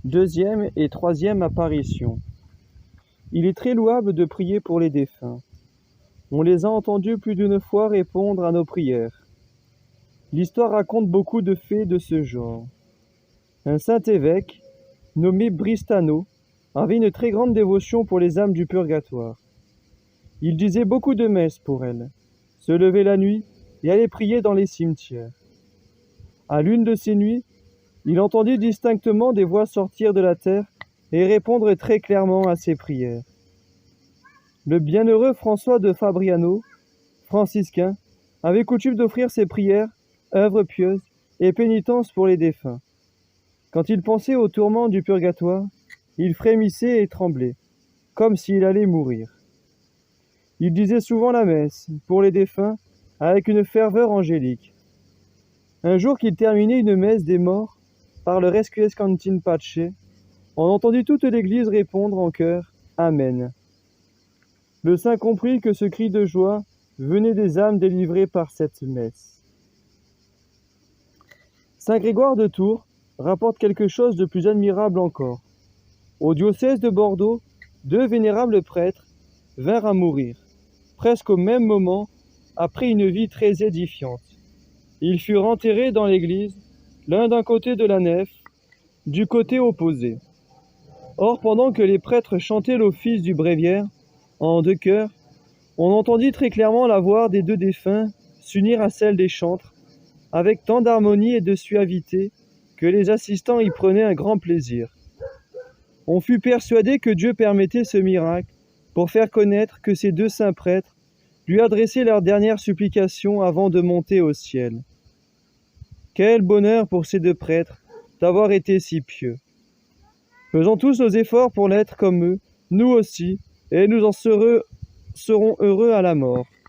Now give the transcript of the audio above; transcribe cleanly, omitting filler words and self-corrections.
Deuxième et troisième apparition. Il est très louable de prier pour les défunts. On les a entendus plus d'une fois répondre à nos prières. L'histoire raconte beaucoup de faits de ce genre. Un saint évêque, nommé Bristano, avait une très grande dévotion pour les âmes du purgatoire. Il disait beaucoup de messes pour elles, se levait la nuit et allait prier dans les cimetières. À l'une de ces nuits, il entendit distinctement des voix sortir de la terre et répondre très clairement à ses prières. Le bienheureux François de Fabriano, franciscain, avait coutume d'offrir ses prières, œuvres pieuses et pénitences pour les défunts. Quand il pensait aux tourments du purgatoire, il frémissait et tremblait, comme s'il allait mourir. Il disait souvent la messe pour les défunts avec une ferveur angélique. Un jour qu'il terminait une messe des morts par le Requiescantine Pace, on entendit toute l'église répondre en chœur « Amen ». Le saint comprit que ce cri de joie venait des âmes délivrées par cette messe. Saint Grégoire de Tours rapporte quelque chose de plus admirable encore. Au diocèse de Bordeaux, 2 vénérables prêtres vinrent à mourir, presque au même moment, après une vie très édifiante. Ils furent enterrés dans l'église, l'un d'un côté de la nef, du côté opposé. Or, pendant que les prêtres chantaient l'office du bréviaire, en 2 chœurs, on entendit très clairement la voix des 2 défunts s'unir à celle des chantres, avec tant d'harmonie et de suavité que les assistants y prenaient un grand plaisir. On fut persuadé que Dieu permettait ce miracle pour faire connaître que ces 2 saints prêtres lui adressaient leurs dernières supplications avant de monter au ciel. Quel bonheur pour ces 2 prêtres d'avoir été si pieux. Faisons tous nos efforts pour l'être comme eux, nous aussi, et nous en serons heureux à la mort.